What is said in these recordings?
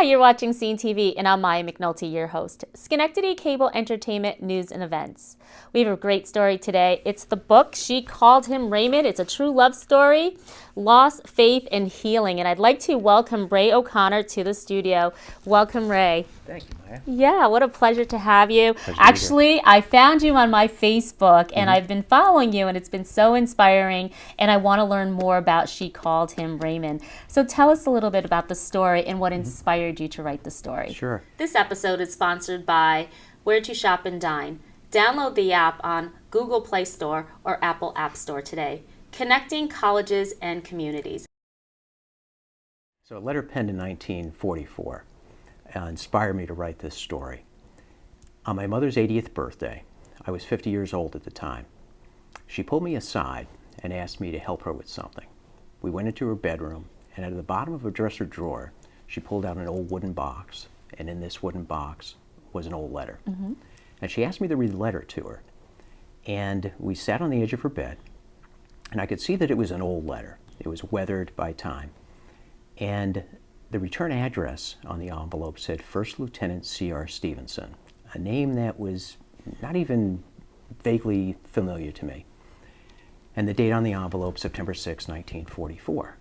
Hi, you're watching Scene TV, and I'm Maya McNulty, your host. Schenectady Cable Entertainment News and Events. We have a great story today. It's the book, She Called Him Raymond. It's a true love story, loss, faith, and healing. And I'd like to welcome Ray O'Connor to the studio. Welcome, Ray. Thank you, Maya. Yeah, what a pleasure to have you. Pleasure Actually, I found you on my Facebook, and I've been following you, and it's been so inspiring, and I want to learn more about She Called Him Raymond. So tell us a little bit about the story and what inspired you to write the story. Sure. This episode is sponsored by Where to Shop and Dine. Download the app on Google Play Store or Apple App Store today. Connecting colleges and communities. So a letter penned in 1944 inspired me to write this story. On my mother's 80th birthday, I was 50 years old at the time. She pulled me aside and asked me to help her with something. We went into her bedroom, and at the bottom of her dresser drawer, she pulled out an old wooden box, and in this wooden box was an old letter. And she asked me to read the letter to her. And we sat on the edge of her bed, and I could see that it was an old letter. It was weathered by time. And the return address on the envelope said First Lieutenant C.R. Stevenson, a name that was not even vaguely familiar to me. And the date on the envelope, September 6, 1944.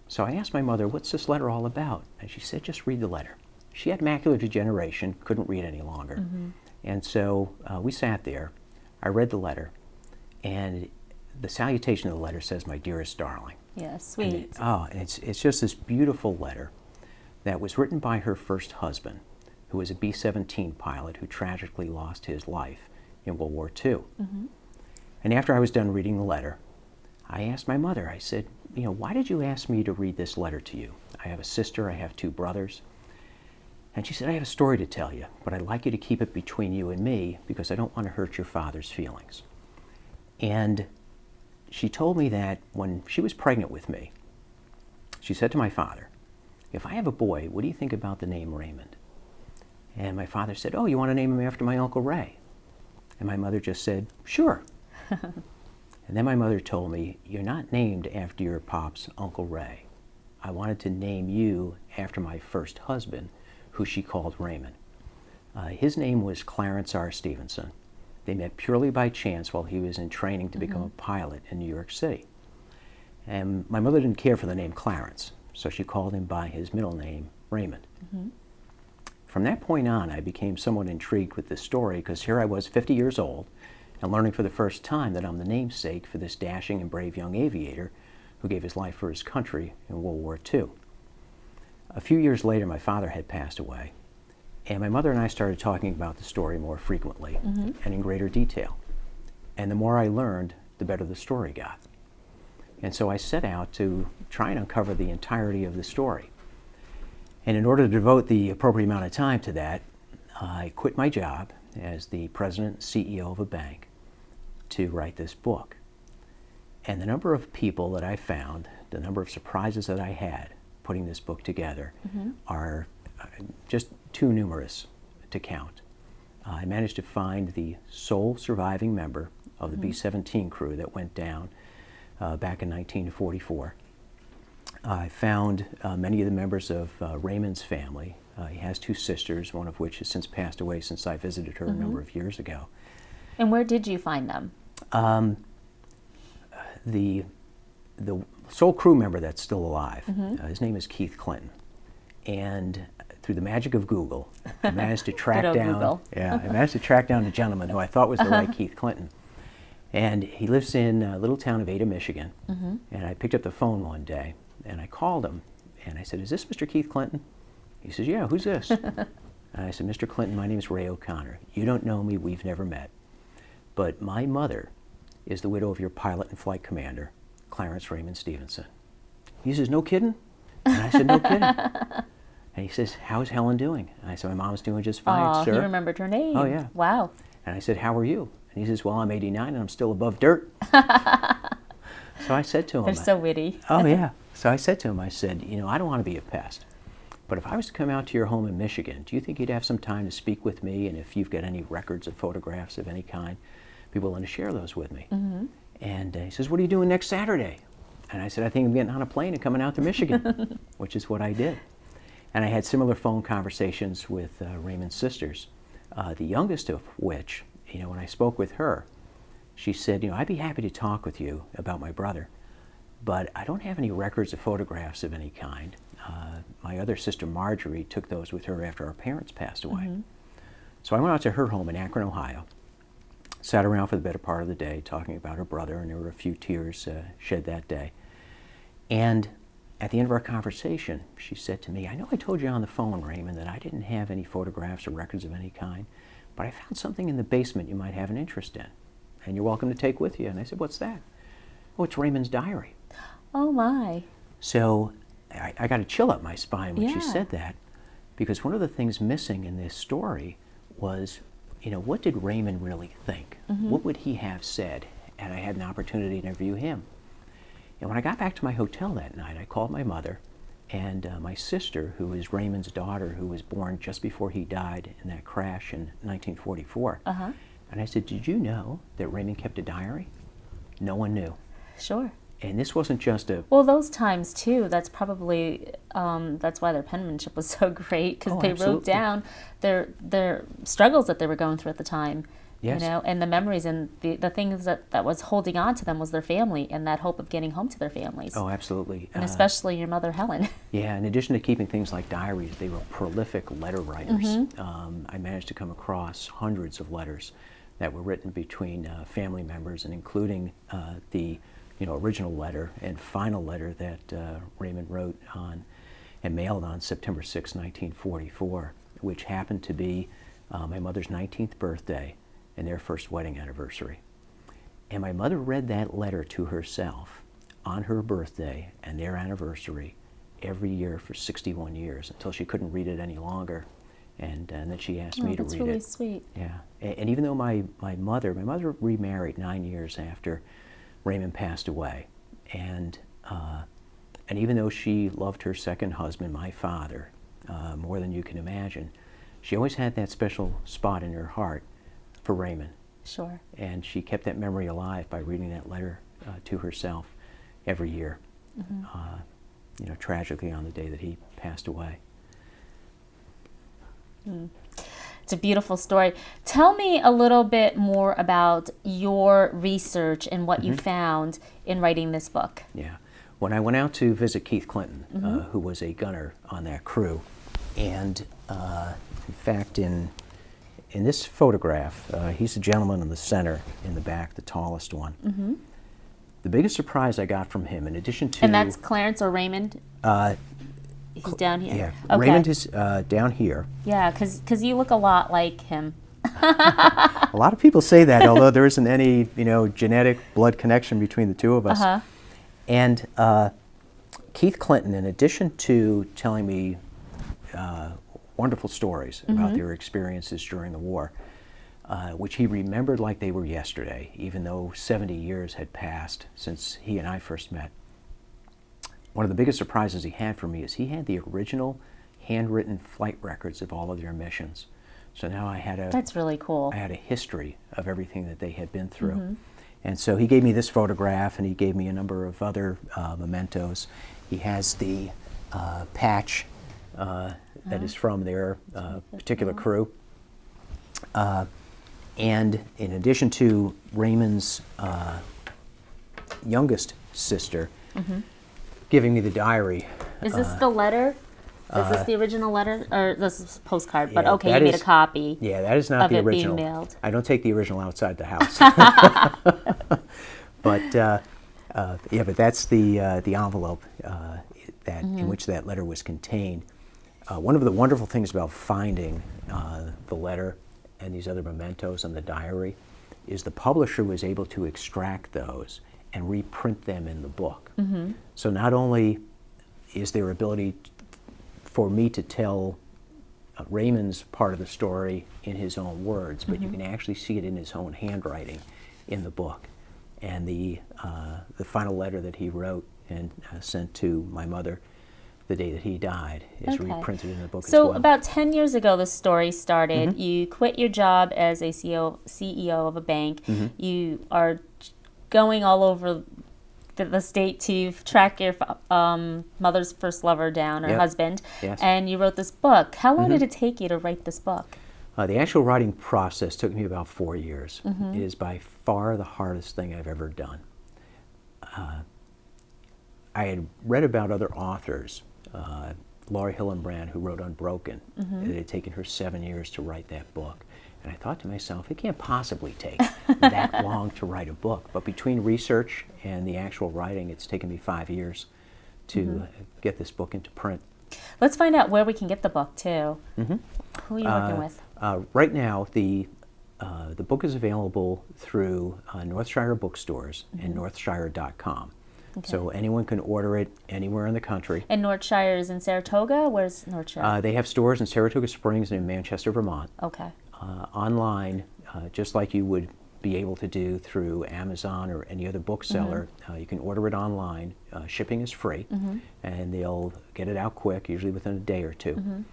So I asked my mother, what's this letter all about? And she said, just read the letter. She had macular degeneration, couldn't read any longer. And so we sat there, I read the letter, and the salutation of the letter says, my dearest darling. Yeah, sweet. And it's just this beautiful letter that was written by her first husband, who was a B-17 pilot who tragically lost his life in World War II. And after I was done reading the letter, I asked my mother, I said, why did you ask me to read this letter to you? I have a sister, I have 2 brothers. And she said, I have a story to tell you, but I'd like you to keep it between you and me because I don't want to hurt your father's feelings. And she told me that when she was pregnant with me, she said to my father, if I have a boy, what do you think about the name Raymond? And my father said, oh, you want to name him after my Uncle Ray? And my mother just said, sure. And then my mother told me, you're not named after your pop's Uncle Ray. I wanted to name you after my first husband, who she called Raymond. His name was Clarence R. Stevenson. They met purely by chance while he was in training to become a pilot in New York City. And my mother didn't care for the name Clarence, so she called him by his middle name, Raymond. From that point on, I became somewhat intrigued with this story because here I was 50 years old and learning for the first time that I'm the namesake for this dashing and brave young aviator who gave his life for his country in World War II. A few years later, my father had passed away, and my mother and I started talking about the story more frequently and in greater detail. And the more I learned, the better the story got. And so I set out to try and uncover the entirety of the story. And in order to devote the appropriate amount of time to that, I quit my job as the president and CEO of a bank to write this book. And the number of people that I found, the number of surprises that I had putting this book together are just too numerous to count. I managed to find the sole surviving member of the B-17 crew that went down back in 1944. I found many of the members of Raymond's family. He has 2 sisters, one of which has since passed away since I visited her a number of years ago. And where did you find them? The sole crew member that's still alive, his name is Keith Clinton. And through the magic of Google, I managed to track down I managed to track down a gentleman who I thought was the right Keith Clinton. And he lives in a little town of Ada, Michigan. And I picked up the phone one day and I called him and I said, is this Mr. Keith Clinton? He says, yeah, who's this? And I said, Mr. Clinton, my name is Ray O'Connor. You don't know me, we've never met. But my mother is the widow of your pilot and flight commander, Clarence Raymond Stevenson. He says, no kidding? And I said, no kidding. And he says, how's Helen doing? And I said, my mom's doing just fine, sir. He remembered her name. Oh, yeah. Wow. And I said, how are you? And he says, well, I'm 89 and I'm still above dirt. So I said to him. They're so witty. Oh, yeah. So I said to him, I said, I don't want to be a pest. But if I was to come out to your home in Michigan, do you think you'd have some time to speak with me? And if you've got any records of photographs of any kind, be willing to share those with me. And he says, what are you doing next Saturday? And I said, I think I'm getting on a plane and coming out to Michigan, which is what I did. And I had similar phone conversations with Raymond's sisters, the youngest of which, when I spoke with her, she said, I'd be happy to talk with you about my brother, but I don't have any records of photographs of any kind. My other sister, Marjorie, took those with her after our parents passed away. So I went out to her home in Akron, Ohio, sat around for the better part of the day talking about her brother, and there were a few tears shed that day. And at the end of our conversation, she said to me, I know I told you on the phone, Raymond, that I didn't have any photographs or records of any kind, but I found something in the basement you might have an interest in, and you're welcome to take with you. And I said, what's that? Oh, it's Raymond's diary. Oh, my. So I got a chill up my spine when she Yeah. said that, because one of the things missing in this story was, what did Raymond really think? What would he have said? And I had an opportunity to interview him. And when I got back to my hotel that night, I called my mother and my sister, who is Raymond's daughter, who was born just before he died in that crash in 1944. And I said, did you know that Raymond kept a diary? No one knew. Sure. And this wasn't just a... Well, those times, too, that's probably, that's why their penmanship was so great, because they wrote down their struggles that they were going through at the time. Yes. And the memories and the things that was holding on to them was their family and that hope of getting home to their families. Oh, absolutely. And especially your mother, Helen. Yeah, in addition to keeping things like diaries, they were prolific letter writers. I managed to come across hundreds of letters that were written between family members, and including the original letter and final letter that Raymond wrote on and mailed on September 6, 1944, which happened to be my mother's 19th birthday and their first wedding anniversary. And my mother read that letter to herself on her birthday and their anniversary every year for 61 years, until she couldn't read it any longer. And then she asked me to read it. That's really sweet. Yeah. And even though my mother remarried 9 years after Raymond passed away. And even though she loved her second husband, my father, more than you can imagine, she always had that special spot in her heart for Raymond. Sure. And she kept that memory alive by reading that letter to herself every year, tragically on the day that he passed away. It's a beautiful story. Tell me a little bit more about your research and what you found in writing this book. Yeah. When I went out to visit Keith Clinton, who was a gunner on that crew, and in fact, in this photograph, he's the gentleman in the center, in the back, the tallest one. The biggest surprise I got from him, in addition to... And that's Clarence or Raymond? He's down here? Yeah, Okay. Raymond is down here. Yeah, because you look a lot like him. A lot of people say that, although there isn't any, genetic blood connection between the two of us. And Keith Clinton, in addition to telling me wonderful stories about their experiences during the war, which he remembered like they were yesterday, even though 70 years had passed since he and I first met. One of the biggest surprises he had for me is he had the original handwritten flight records of all of their missions. So now I had That's really cool. I had a history of everything that they had been through. And so he gave me this photograph, and he gave me a number of other mementos. He has the patch that is from their particular crew. And in addition to Raymond's youngest sister giving me the diary. Is this the letter? Is this the original letter? Or this is a postcard, but Yeah, okay, that you made is- a copy. Yeah, that is not Of the it being original. mailed. I don't take the original outside the house. But but that's the envelope that in which that letter was contained. One of the wonderful things about finding the letter and these other mementos and the diary is the publisher was able to extract those and reprint them in the book. So not only is there ability for me to tell Raymond's part of the story in his own words, but you can actually see it in his own handwriting in the book. And the final letter that he wrote and sent to my mother the day that he died is reprinted in the book as well. So about 10 years ago, this story started. You quit your job as a CEO of a bank. You are going all over the state to track your mother's first lover down, or Yep. husband, Yes. and you wrote this book. How long did it take you to write this book? The actual writing process took me about 4 years. It is by far the hardest thing I've ever done. I had read about other authors, Laura Hillenbrand, who wrote Unbroken. It had taken her 7 years to write that book. And I thought to myself, it can't possibly take that long to write a book. But between research and the actual writing, it's taken me 5 years to get this book into print. Let's find out where we can get the book, too. Who are you working with? Right now, the book is available through Northshire bookstores and northshire.com. Okay. So anyone can order it anywhere in the country. And Northshire is in Saratoga? Where's Northshire? They have stores in Saratoga Springs and in Manchester, Vermont. Okay. Online, just like you would be able to do through Amazon or any other bookseller, you can order it online. Shipping is free, and they'll get it out quick, usually within a day or two.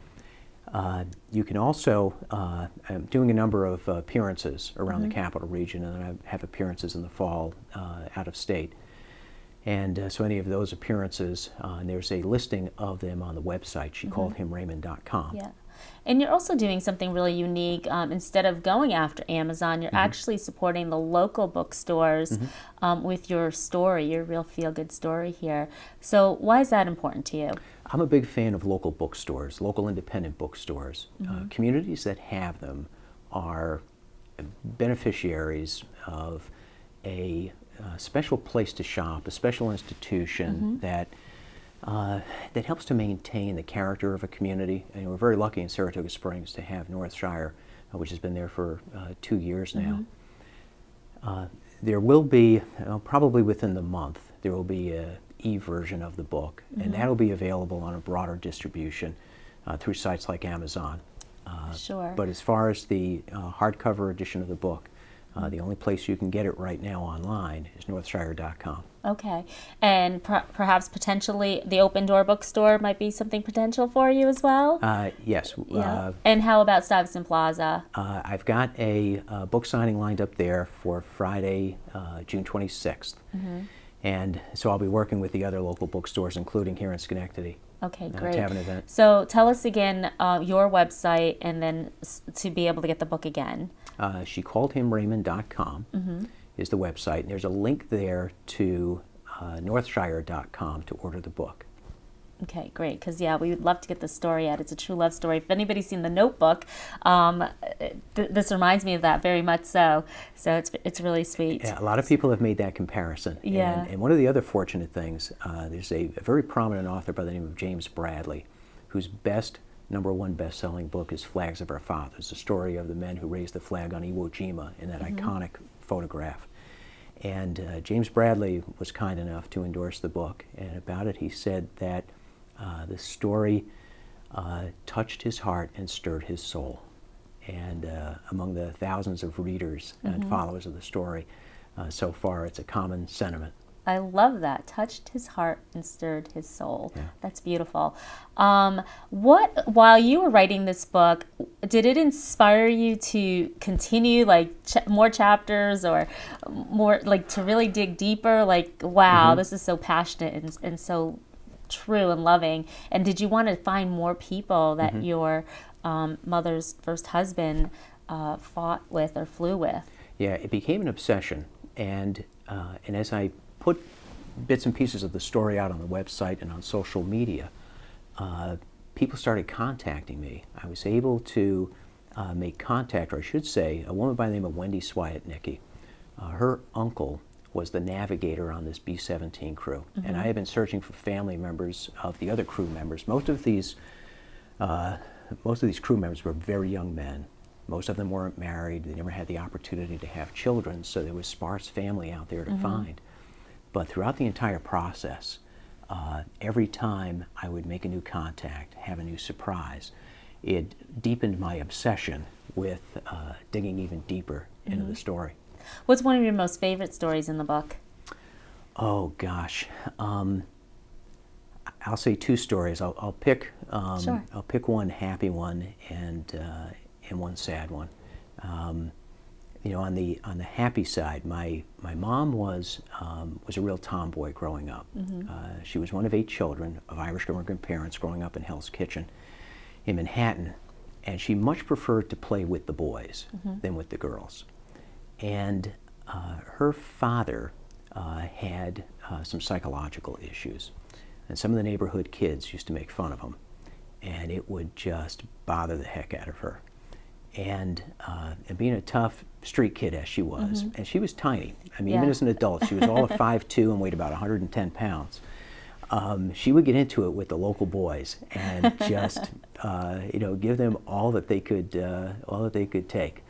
You can also, I'm doing a number of appearances around the Capital Region, and then I have appearances in the fall out of state. And so any of those appearances, and there's a listing of them on the website, shecalledhimraymond.com. Yeah. And you're also doing something really unique. Instead of going after Amazon, you're actually supporting the local bookstores with your story, your real feel-good story here. So why is that important to you? I'm a big fan of local bookstores, local independent bookstores. Communities that have them are beneficiaries of a special place to shop, a special institution that helps to maintain the character of a community. And we're very lucky in Saratoga Springs to have Northshire, which has been there for 2 years now. There will be, probably within the month, there will be a e-version of the book, and that'll be available on a broader distribution through sites like Amazon. Sure. But as far as the hardcover edition of the book, the only place you can get it right now online is northshire.com. Okay. And perhaps potentially the Open Door Bookstore might be something potential for you as well? Yes. Yeah. And how about Stuyvesant Plaza? I've got a book signing lined up there for Friday, June 26th. And so I'll be working with the other local bookstores, including here in Schenectady. Okay, great. To have an event. So tell us again your website, and then to be able to get the book again. Shecalledhimraymond.com is the website. And there's a link there to northshire.com to order the book. Okay, great. Because, yeah, we would love to get the story out. It's a true love story. If anybody's seen The Notebook, this reminds me of that very much so. So it's really sweet. Yeah, a lot of people have made that comparison. Yeah. And one of the other fortunate things, there's a very prominent author by the name of James Bradley, whose #1 best-selling book is Flags of Our Fathers, the story of the men who raised the flag on Iwo Jima in that iconic photograph. And James Bradley was kind enough to endorse the book. And about it, he said that the story touched his heart and stirred his soul. And among the thousands of readers and followers of the story, so far it's a common sentiment. I love that. Touched his heart and stirred his soul. Yeah. That's beautiful. While you were writing this book, did it inspire you to continue, like, more chapters, or more, like, to really dig deeper? Like, wow, this is so passionate and so true and loving. And did you want to find more people that your mother's first husband fought with or flew with? Yeah, it became an obsession. And as I put bits and pieces of the story out on the website and on social media, people started contacting me. I was able to make contact, or I should say, a woman by the name of Wendy Swiatnicki. Her uncle was the navigator on this B-17 crew, and I had been searching for family members of the other crew members. Most of these crew members were very young men. Most of them weren't married. They never had the opportunity to have children, so there was sparse family out there to find. But throughout the entire process, every time I would make a new contact, have a new surprise, it deepened my obsession with digging even deeper into the story. What's one of your most favorite stories in the book? Oh gosh, I'll say two stories. I'll pick Sure. I'll pick one happy one and one sad one. On the happy side, my mom was a real tomboy growing up. She was one of 8 children of Irish immigrant parents growing up in Hell's Kitchen in Manhattan, and she much preferred to play with the boys than with the girls. And her father had some psychological issues, and some of the neighborhood kids used to make fun of him, and it would just bother the heck out of her. And being a tough street kid as she was, and she was tiny. I mean, even as an adult, she was all of 5'2" and weighed about 110 pounds. She would get into it with the local boys and just, give them all that they could take.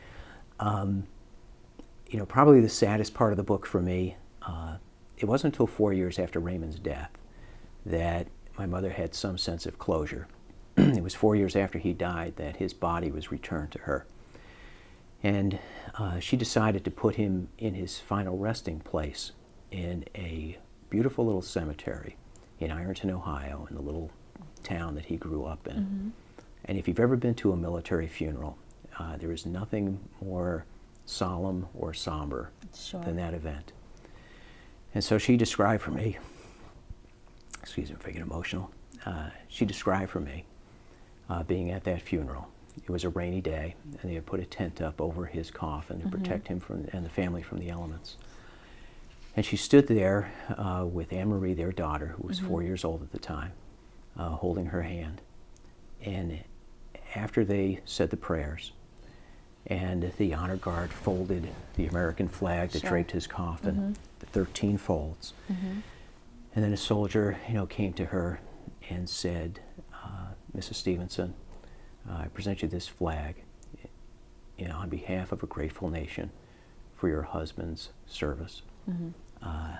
Probably the saddest part of the book for me, it wasn't until 4 years after Raymond's death that my mother had some sense of closure. It was 4 years after he died that his body was returned to her. And she decided to put him in his final resting place in a beautiful little cemetery in Ironton, Ohio, in the little town that he grew up in. And if you've ever been to a military funeral, there is nothing more solemn or somber than that event. And so she described for me, excuse me if I get emotional, she described for me being at that funeral. It was a rainy day, and they had put a tent up over his coffin to protect him and the family from the elements. And she stood there with Anne-Marie, their daughter, who was 4 years old at the time, holding her hand. And after they said the prayers, and the honor guard folded the American flag that draped his coffin, the 13 folds, and then a soldier, came to her and said, Mrs. Stevenson, I present you this flag on behalf of a grateful nation for your husband's service. I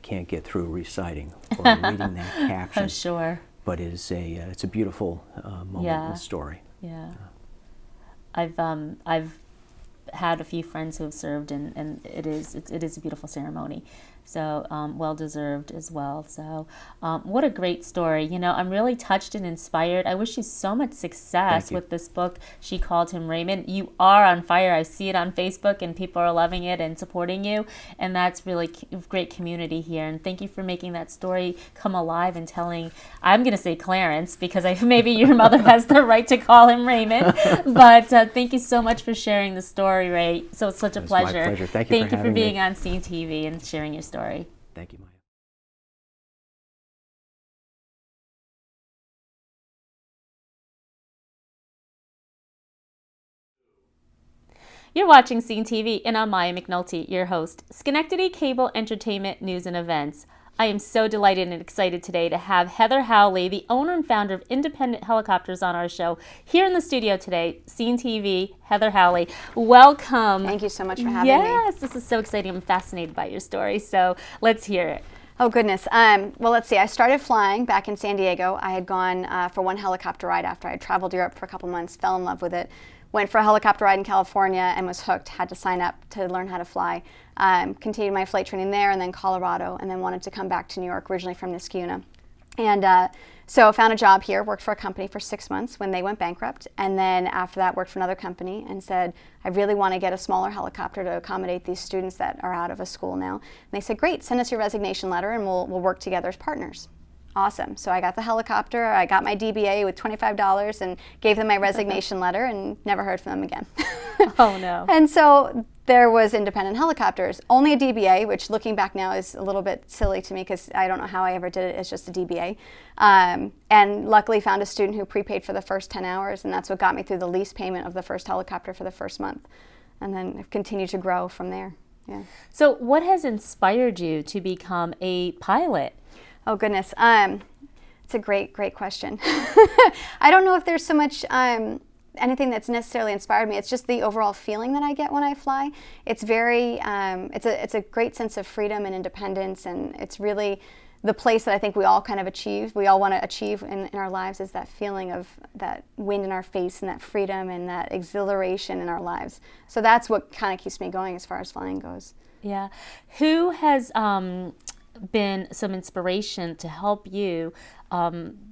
can't get through reciting or reading that caption. I'm sure. But it's a beautiful moment in the story. Yeah. I've had a few friends who have served, and it is a beautiful ceremony. So well deserved as well. So what a great story. I'm really touched and inspired. I wish you so much success with this book. She Called Him Raymond. You are on fire. I see it on Facebook, and people are loving it and supporting you. And that's really great community here. And thank you for making that story come alive and telling, I'm going to say Clarence, because maybe your mother has the right to call him Raymond. But thank you so much for sharing the story, Ray. So it's such a pleasure. My pleasure. Thank you for being me on Scene TV and sharing your story. Thank you, Maya. You're watching Scene TV, and I'm Maya McNulty, your host, Schenectady Cable Entertainment News and Events. I am so delighted and excited today to have Heather Howley, the owner and founder of Independent Helicopters, on our show here in the studio today. Scene TV, Heather Howley, welcome. Thank you so much for having me. Yes, this is so exciting. I'm fascinated by your story, so let's hear it. Oh, goodness. Well, let's see. I started flying back in San Diego. I had gone for one helicopter ride after I had traveled Europe for a couple months, fell in love with it. Went for a helicopter ride in California and was hooked, had to sign up to learn how to fly. Continued my flight training there, and then Colorado, and then wanted to come back to New York, originally from Niskayuna. And so found a job here, worked for a company for 6 months when they went bankrupt, and then after that worked for another company and said, I really want to get a smaller helicopter to accommodate these students that are out of a school now. And they said, great, send us your resignation letter and we'll work together as partners. Awesome. So I got the helicopter, I got my DBA with $25 and gave them my resignation letter and never heard from them again. Oh, no. And so there was Independent Helicopters, only a DBA, which looking back now is a little bit silly to me because I don't know how I ever did it. It's just a DBA. And luckily found a student who prepaid for the first 10 hours, and that's what got me through the lease payment of the first helicopter for the first month. And then I've continued to grow from there. Yeah. So what has inspired you to become a pilot? Oh, goodness. It's a great question. I don't know if there's so much anything that's necessarily inspired me. It's just the overall feeling that I get when I fly. It's very, it's a great sense of freedom and independence, and it's really the place that I think we all kind of achieve. We all want to achieve in our lives is that feeling of that wind in our face and that freedom and that exhilaration in our lives. So that's what kind of keeps me going as far as flying goes. Yeah. Who has been some inspiration to help you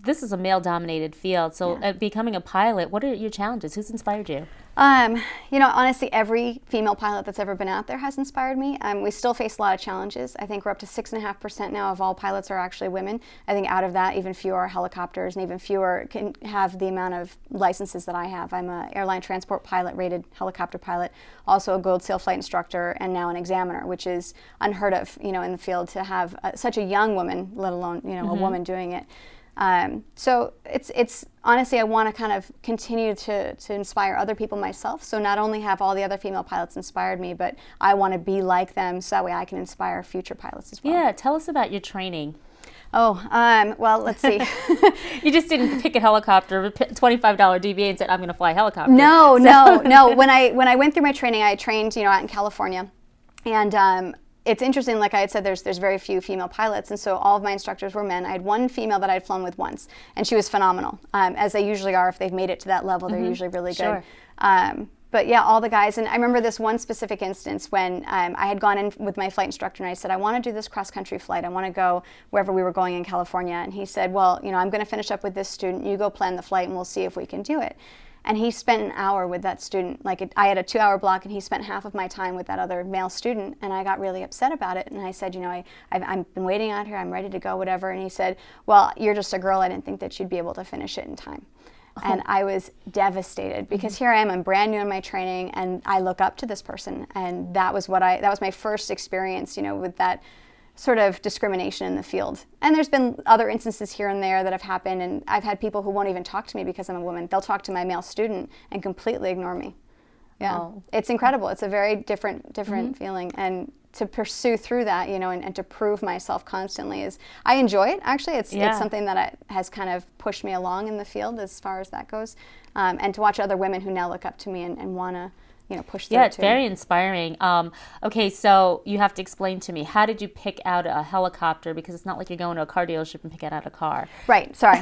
this is a male-dominated field. So becoming a pilot, what are your challenges? Who's inspired you? Honestly, every female pilot that's ever been out there has inspired me. We still face a lot of challenges. I think we're up to 6.5% now of all pilots are actually women. I think out of that, even fewer are helicopters, and even fewer can have the amount of licenses that I have. I'm an airline transport pilot, rated helicopter pilot, also a Gold Seal flight instructor, and now an examiner, which is unheard of, in the field to have such a young woman, let alone, a woman doing it. So it's honestly, I want to kind of continue to inspire other people myself. So not only have all the other female pilots inspired me, but I want to be like them so that way I can inspire future pilots as well. Yeah, tell us about your training. Oh, well, let's see. You just didn't pick a helicopter, $25 DBA and said, I'm going to fly a helicopter. No. When I went through my training, I trained, out in California. And it's interesting, like I had said, there's very few female pilots, and so all of my instructors were men. I had one female that I'd flown with once, and she was phenomenal, as they usually are. If they've made it to that level, they're usually really good. But yeah, all the guys, and I remember this one specific instance when I had gone in with my flight instructor, and I said, I want to do this cross-country flight. I want to go wherever we were going in California. And he said, well, I'm going to finish up with this student. You go plan the flight, and we'll see if we can do it. And he spent an hour with that student. I had a 2-hour block, and he spent half of my time with that other male student. And I got really upset about it. And I said, I've been waiting out here. I'm ready to go, whatever. And he said, well, you're just a girl. I didn't think that you'd be able to finish it in time. And I was devastated because here I am. I'm brand new in my training, and I look up to this person. And that was my first experience, with that sort of discrimination in the field. And there's been other instances here and there that have happened, and I've had people who won't even talk to me because I'm a woman. They'll talk to my male student and completely ignore me. Yeah, It's incredible. It's a very different feeling, and to pursue through that, and to prove myself constantly I enjoy it. Actually, it's something that has kind of pushed me along in the field as far as that goes, and to watch other women who now look up to me and want to push through. Yeah, it's very inspiring. Okay, so you have to explain to me, how did you pick out a helicopter? Because it's not like you're going to a car dealership and picking out a car. Right, sorry.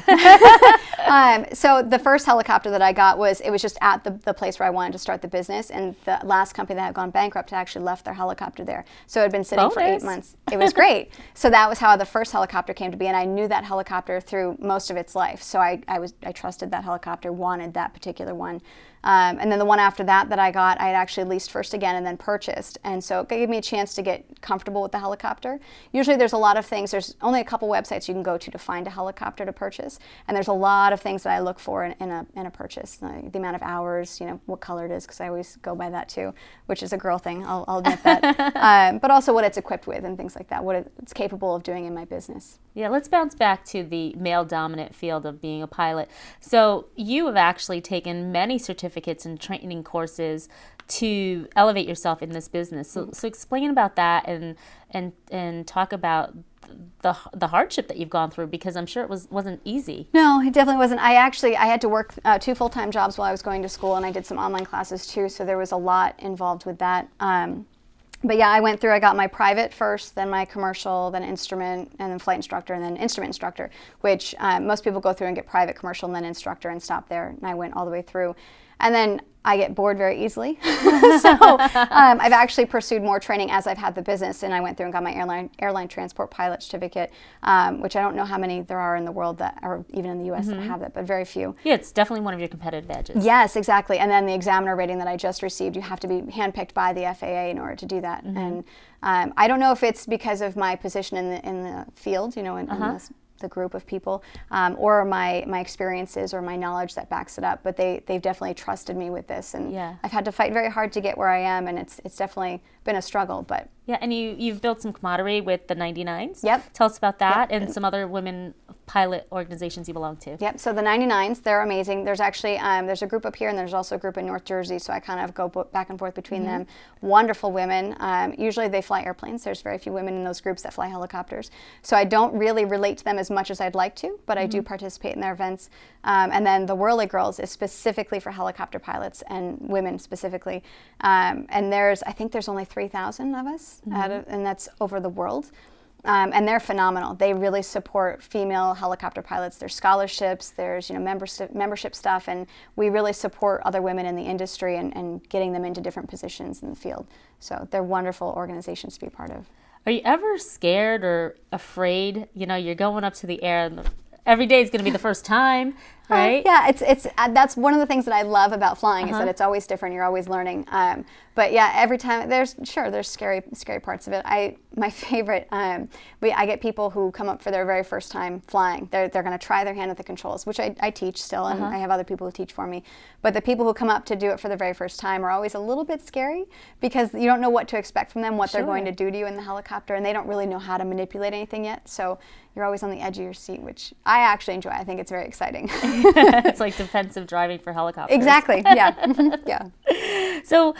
So the first helicopter that I got was just at the place where I wanted to start the business, and the last company that had gone bankrupt had actually left their helicopter there. So it had been sitting for 8 months. It was great. So that was how the first helicopter came to be, and I knew that helicopter through most of its life. So I trusted that helicopter, wanted that particular one. And then the one after that I got, I had actually leased first again and then purchased. And so it gave me a chance to get comfortable with the helicopter. Usually there's a lot of things. There's only a couple websites you can go to find a helicopter to purchase. And there's a lot of things that I look for in a purchase. The amount of hours, what color it is, because I always go by that too, which is a girl thing, I'll admit that. But also what it's equipped with and things like that, what it's capable of doing in my business. Yeah, let's bounce back to the male-dominant field of being a pilot. So you have actually taken many certificates and training courses to elevate yourself in this business. So explain about that and talk about the hardship that you've gone through, because I'm sure it wasn't easy. No, it definitely wasn't. I had to work 2 full-time jobs while I was going to school, and I did some online classes too, so there was a lot involved with that. But yeah, I got my private first, then my commercial, then instrument, and then flight instructor, and then instrument instructor, which most people go through and get private, commercial, and then instructor and stop there. And I went all the way through. And then I get bored very easily. So I've actually pursued more training as I've had the business, and I went through and got my airline transport pilot certificate, which I don't know how many there are in the world that, or even in the U.S. that have that, but very few. Yeah, it's definitely one of your competitive edges. Yes, exactly. And then the examiner rating that I just received, you have to be handpicked by the FAA in order to do that. And I don't know if it's because of my position in the field, in the group of people, or my experiences or my knowledge that backs it up, but they've definitely trusted me with this, and I've had to fight very hard to get where I am, and it's definitely been a struggle, but and you've built some camaraderie with the 99s. Yep. Tell us about that and some other women pilot organizations you belong to. Yep. So the 99s, they're amazing. There's actually there's a group up here, and there's also a group in North Jersey, so I kind of go back and forth between them. Wonderful women. Usually they fly airplanes. There's very few women in those groups that fly helicopters, so I don't really relate to them as much as I'd like to, but I do participate in their events. And then the Whirly Girls is specifically for helicopter pilots and women specifically. And I think there's only 3,000 of us, and that's over the world. And they're phenomenal. They really support female helicopter pilots. There's scholarships, there's membership stuff, and we really support other women in the industry and getting them into different positions in the field. So they're wonderful organizations to be a part of. Are you ever scared or afraid? You're going up to the air, every day is going to be the first time, right? Yeah, it's that's one of the things that I love about flying is that it's always different. You're always learning. But yeah, every time there's scary parts of it. My favorite. I get people who come up for their very first time flying. They're going to try their hand at the controls, which I teach still, and I have other people who teach for me. But the people who come up to do it for the very first time are always a little bit scary because you don't know what to expect from them, what they're going to do to you in the helicopter, and they don't really know how to manipulate anything yet. So you're always on the edge of your seat, which I actually enjoy. I think it's very exciting. It's like defensive driving for helicopters. Exactly. Yeah. Yeah. So,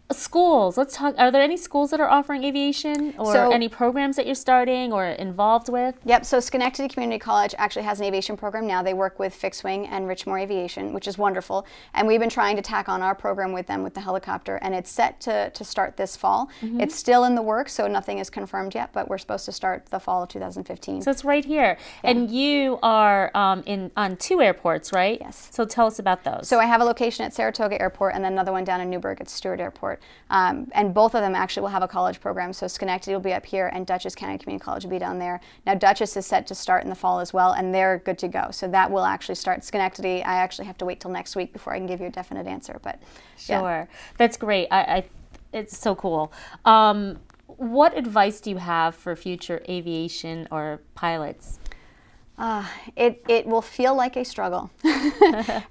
schools. Let's talk. Are there any schools that are offering aviation, or any programs that you're starting or involved with? Yep. So Schenectady Community College actually has an aviation program now. They work with Fixed Wing and Richmore Aviation, which is wonderful. And we've been trying to tack on our program with them with the helicopter, and it's set to start this fall. It's still in the works, so nothing is confirmed yet, but we're supposed to start the fall of 2015. So it's right here. Yeah. And you are on 2 airports, right? Yes. So tell us about those. So I have a location at Saratoga Airport and then another one down in Newburgh at Stewart Airport. And both of them actually will have a college program. So Schenectady will be up here and Dutchess County Community College will be down there. Now Dutchess is set to start in the fall as well, and they're good to go. So that will actually start. Schenectady, I actually have to wait till next week before I can give you a definite answer. But sure. Yeah. That's great. It's so cool. What advice do you have for future aviation or pilots? It will feel like a struggle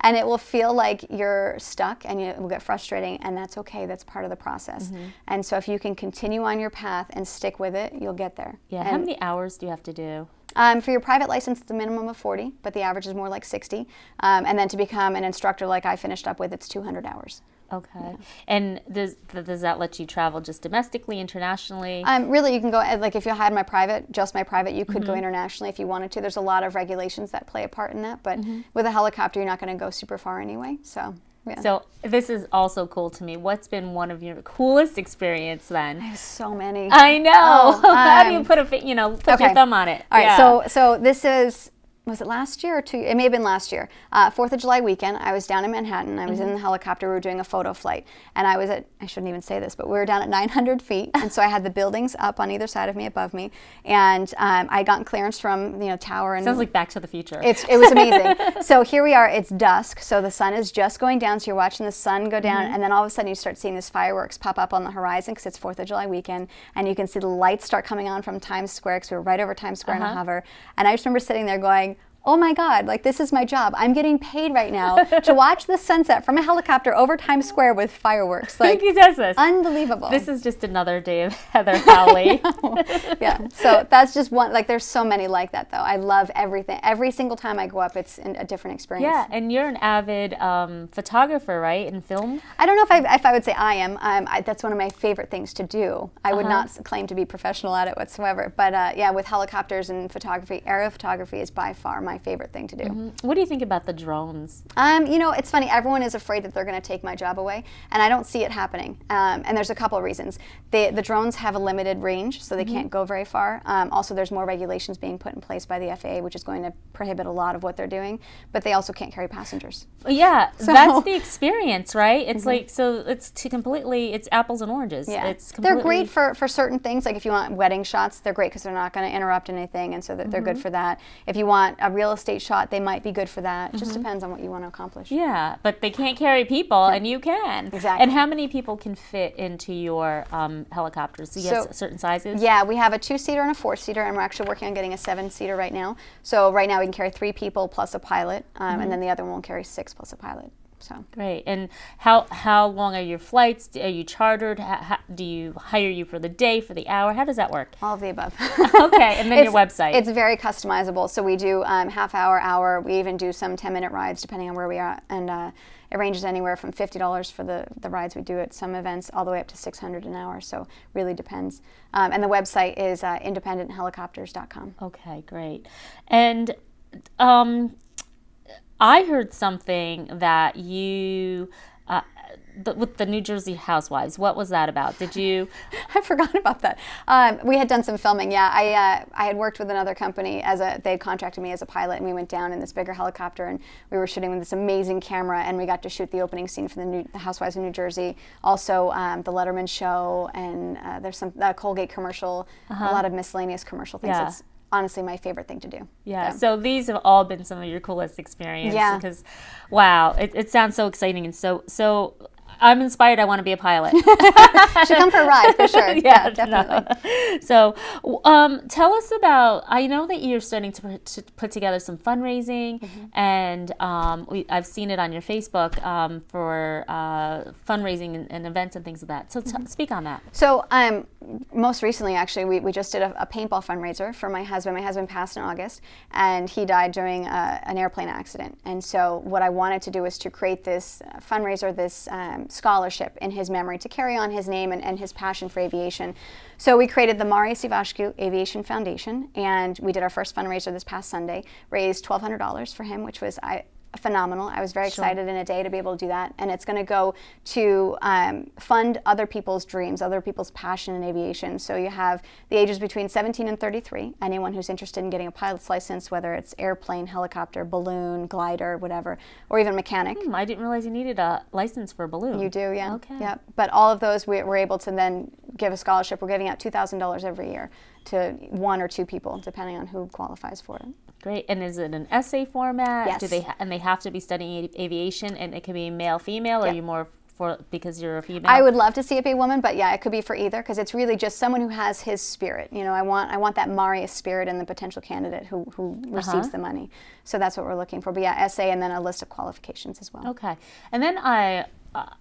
and it will feel like you're stuck and it will get frustrating, and that's okay. That's part of the process. And so if you can continue on your path and stick with it, you'll get there. Yeah. And how many hours do you have to do? For your private license, it's a minimum of 40, but the average is more like 60. And then to become an instructor like I finished up with, it's 200 hours. Okay. Yeah. And does that let you travel just domestically, internationally? Really, you can go, like if you had just my private, you could go internationally if you wanted to. There's a lot of regulations that play a part in that, but with a helicopter, you're not going to go super far anyway. So, yeah. So this is also cool to me. What's been one of your coolest experience then? I have so many. I know. How do you put your thumb on it? All right. So this is. Was it last year or 2? It may have been last year. 4th of July weekend, I was down in Manhattan. I was in the helicopter. We were doing a photo flight. And I was I shouldn't even say this, but we were down at 900 feet. And so I had the buildings up on either side of me, above me. And I had gotten clearance from, tower. And sounds like Back to the Future. It was amazing. So here we are. It's dusk. So the sun is just going down. So you're watching the sun go down. And then all of a sudden you start seeing these fireworks pop up on the horizon because it's 4th of July weekend. And you can see the lights start coming on from Times Square because we were right over Times Square in a hover. And I just remember sitting there going, oh my God, like this is my job. I'm getting paid right now to watch the sunset from a helicopter over Times Square with fireworks. Like, who does this? Unbelievable. This is just another day of Heather Howley. Yeah, so that's just one, like there's so many like that though. I love everything. Every single time I go up, it's a different experience. Yeah, and you're an avid photographer, right, in film? I don't know if I would say I am. That's one of my favorite things to do. I would not claim to be professional at it whatsoever. But yeah, with helicopters and photography, aerial photography is by far my favorite thing to do. What do you think about the drones? It's funny. Everyone is afraid that they're going to take my job away, and I don't see it happening. And there's a couple of reasons. The drones have a limited range, so they can't go very far. Also, there's more regulations being put in place by the FAA, which is going to prohibit a lot of what they're doing. But they also can't carry passengers. Yeah, so that's the experience, right? It's like, so it's it's apples and oranges. Yeah, they're great for certain things. Like if you want wedding shots, they're great because they're not going to interrupt anything, and so they're good for that. If you want a real estate shot, they might be good for that. It just depends on what you want to accomplish. Yeah, but they can't carry people, and you can. Exactly. And how many people can fit into your helicopters? So you have certain sizes? Yeah, we have a 2-seater and a 4-seater, and we're actually working on getting a 7-seater right now. So right now we can carry 3 people plus a pilot, and then the other one will carry 6 plus a pilot. So great. And how long are your flights? Are you chartered? Do you hire you for the day, for the hour? How does that work? All of the above. Okay, and then your website. It's very customizable. So we do half hour, hour. We even do some 10-minute rides depending on where we are, and it ranges anywhere from $50 for the rides we do at some events all the way up to $600 an hour. So really depends. And the website is independenthelicopters.com. Okay, great. And I heard something that you, with the New Jersey Housewives, what was that about? Did you? I forgot about that. We had done some filming, yeah. I had worked with another company they had contracted me as a pilot, and we went down in this bigger helicopter, and we were shooting with this amazing camera, and we got to shoot the opening scene for the Housewives of New Jersey, also the Letterman show, and there's some Colgate commercial, a lot of miscellaneous commercial things. Yeah. honestly my favorite thing to do. Yeah, so these have all been some of your coolest experiences. Yeah. Because, wow, it sounds so exciting and so I'm inspired. I want to be a pilot. Should come for a ride for sure. Yeah, definitely. No. So, tell us about. I know that you're starting to put together some fundraising, and I've seen it on your Facebook for fundraising and events and things like that. So, speak on that. So, most recently, actually, we just did a paintball fundraiser for my husband. My husband passed in August, and he died during an airplane accident. And so, what I wanted to do was to create this fundraiser, this scholarship in his memory to carry on his name and his passion for aviation. So we created the Marius Ivashku Aviation Foundation, and we did our first fundraiser this past Sunday, raised $1,200 for him, which was phenomenal. I was very excited in a day to be able to do that, and it's going to go to fund other people's dreams, other people's passion in aviation. So you have the ages between 17 and 33, anyone who's interested in getting a pilot's license, whether it's airplane, helicopter, balloon, glider, whatever, or even mechanic. I didn't realize you needed a license for a balloon. You do, yeah. Okay. Yeah. But all of those we're able to then give a scholarship. We're giving out $2,000 every year to one or two people, depending on who qualifies for it. Great. And is it an essay format? Yes. Do they and they have to be studying aviation, and it can be male, female, or are you more for because you're a female? I would love to see it be a woman, but yeah, it could be for either, because it's really just someone who has his spirit. You know, I want that Marius spirit in the potential candidate who receives the money. So that's what we're looking for. But yeah, essay and then a list of qualifications as well. Okay. And then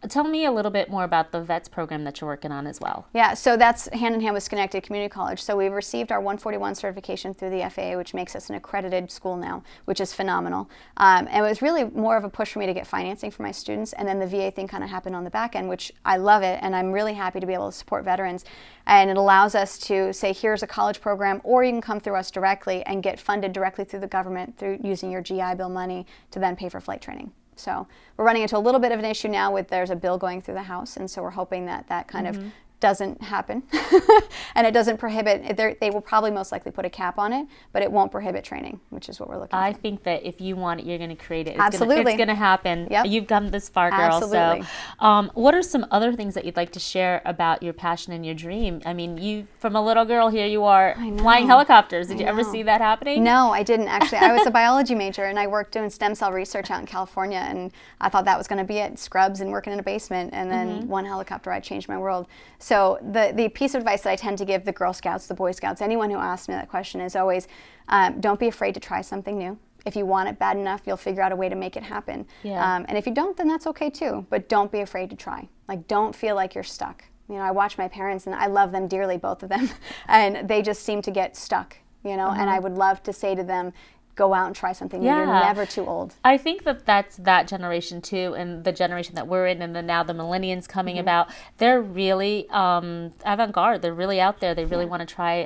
tell me a little bit more about the VETS program that you're working on as well. Yeah, so that's hand in hand with Schenectady Community College. So we've received our 141 certification through the FAA, which makes us an accredited school now, which is phenomenal. And it was really more of a push for me to get financing for my students, and then the VA thing kind of happened on the back end, which I love it, and I'm really happy to be able to support veterans. And it allows us to say, here's a college program, or you can come through us directly and get funded directly through the government through using your GI Bill money to then pay for flight training. So we're running into a little bit of an issue now with there's a bill going through the House, and so we're hoping that that kind of doesn't happen and it doesn't prohibit. They will probably most likely put a cap on it, but it won't prohibit training, which is what we're looking for. I think that if you want it, you're going to create it. It's Absolutely. It's going to happen. Yep. You've come this far, girl. Absolutely. So what are some other things that you'd like to share about your passion and your dream? I mean, you, from a little girl, here you are flying helicopters. Did you ever see that happening? No, I didn't actually. I was a biology major, and I worked doing stem cell research out in California, and I thought that was going to be it, scrubs and working in a basement, and then one helicopter ride changed my world. So the piece of advice that I tend to give the Girl Scouts, the Boy Scouts, anyone who asks me that question is always, don't be afraid to try something new. If you want it bad enough, you'll figure out a way to make it happen. Yeah. And if you don't, then that's okay too. But don't be afraid to try. Like, don't feel like you're stuck. You know, I watch my parents, and I love them dearly, both of them, and they just seem to get stuck, you know, and I would love to say to them, go out and try something new. You're never too old. I think that that's that generation too, and the generation that we're in, and then now the millennials coming about. They're really avant-garde. They're really out there. They really want to try,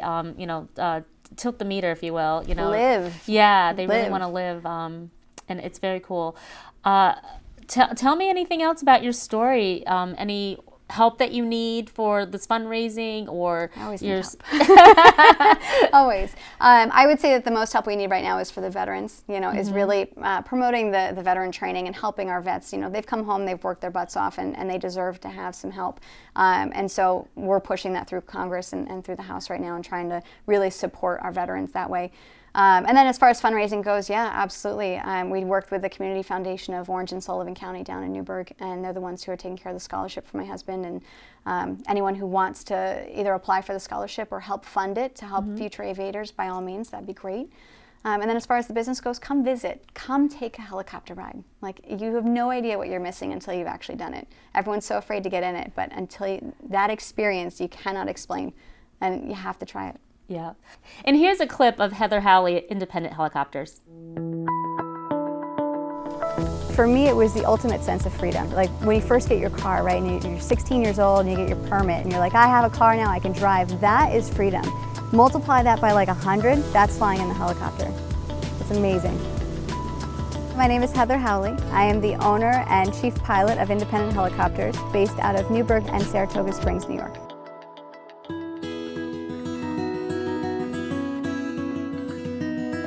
tilt the meter, if you will. You know, Live. Yeah, they really want to live, and it's very cool. Tell me anything else about your story. Any help that you need for this fundraising, or I always need help. Always. I would say that the most help we need right now is for the veterans, you know, is really promoting the veteran training and helping our vets. You know, they've come home, they've worked their butts off, and they deserve to have some help. And so we're pushing that through Congress and through the House right now, and trying to really support our veterans that way. And then as far as fundraising goes, yeah, absolutely. We worked with the Community Foundation of Orange and Sullivan County down in Newburgh, and they're the ones who are taking care of the scholarship for my husband. And anyone who wants to either apply for the scholarship or help fund it to help future aviators, by all means, that'd be great. And then as far as the business goes, come visit. Come take a helicopter ride. Like, you have no idea what you're missing until you've actually done it. Everyone's so afraid to get in it, but until that experience, you cannot explain, and you have to try it. Yeah. And here's a clip of Heather Howley at Independent Helicopters. For me, it was the ultimate sense of freedom. Like, when you first get your car, right, and you're 16 years old and you get your permit, and you're like, I have a car now, I can drive. That is freedom. Multiply that by like 100, that's flying in the helicopter. It's amazing. My name is Heather Howley. I am the owner and chief pilot of Independent Helicopters, based out of Newburgh and Saratoga Springs, New York.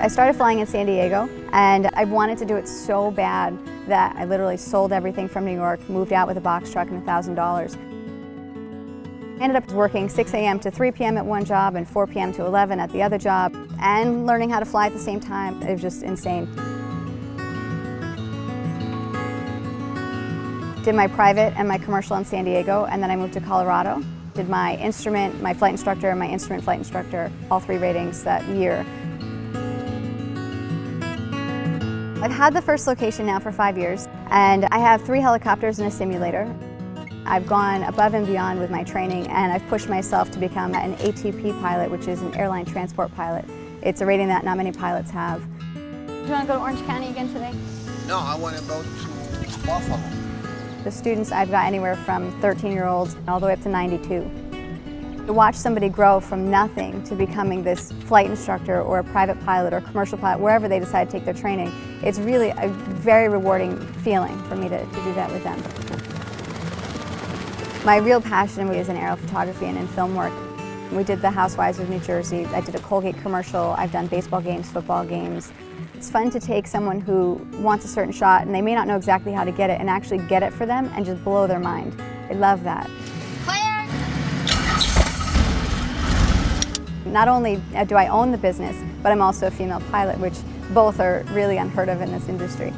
I started flying in San Diego, and I wanted to do it so bad that I literally sold everything from New York, moved out with a box truck and $1,000. I ended up working 6 a.m. to 3 p.m. at one job and 4 p.m. to 11 at the other job, and learning how to fly at the same time. It was just insane. Did my private and my commercial in San Diego, and then I moved to Colorado. Did my instrument, my flight instructor, and my instrument flight instructor, all 3 ratings that year. I've had the first location now for 5 years, and I have 3 helicopters and a simulator. I've gone above and beyond with my training, and I've pushed myself to become an ATP pilot, which is an airline transport pilot. It's a rating that not many pilots have. Do you want to go to Orange County again today? No, I want to go to Buffalo. The students, I've got anywhere from 13-year-olds all the way up to 92. To watch somebody grow from nothing to becoming this flight instructor or a private pilot or commercial pilot, wherever they decide to take their training, it's really a very rewarding feeling for me to do that with them. My real passion is in aerial photography and in film work. We did the Housewives of New Jersey. I did a Colgate commercial. I've done baseball games, football games. It's fun to take someone who wants a certain shot and they may not know exactly how to get it and actually get it for them and just blow their mind. I love that. Not only do I own the business, but I'm also a female pilot, which both are really unheard of in this industry.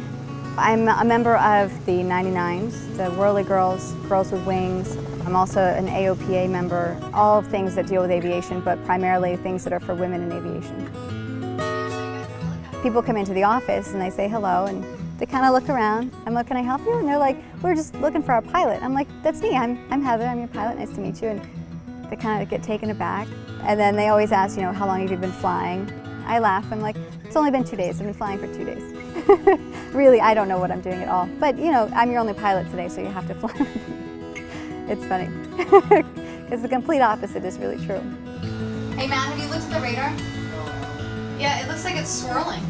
I'm a member of the 99s, the Whirly Girls, Girls with Wings. I'm also an AOPA member, all things that deal with aviation, but primarily things that are for women in aviation. People come into the office and they say hello, and they kind of look around. I'm like, can I help you? And they're like, we're just looking for our pilot. I'm like, that's me, I'm Heather, I'm your pilot, nice to meet you. And they kind of get taken aback. And then they always ask, how long have you been flying? I laugh, I'm like, it's only been 2 days, I've been flying for 2 days. Really, I don't know what I'm doing at all. But I'm your only pilot today, so you have to fly with me. It's funny. Because the complete opposite is really true. Hey Matt, have you looked at the radar? Yeah, it looks like it's swirling.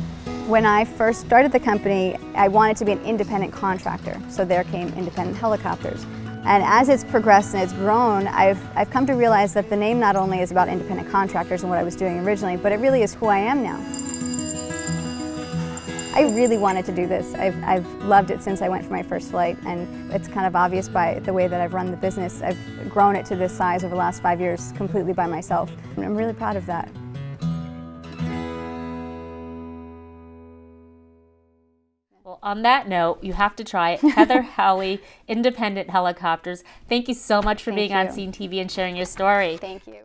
When I first started the company, I wanted to be an independent contractor, so there came Independent Helicopters. And as it's progressed and it's grown, I've come to realize that the name not only is about independent contractors and what I was doing originally, but it really is who I am now. I really wanted to do this. I've loved it since I went for my first flight, and it's kind of obvious by the way that I've run the business. I've grown it to this size over the last 5 years completely by myself, and I'm really proud of that. Well, on that note, you have to try it. Heather Howley, Independent Helicopters. Thank you so much for being on Scene TV and sharing your story. Thank you.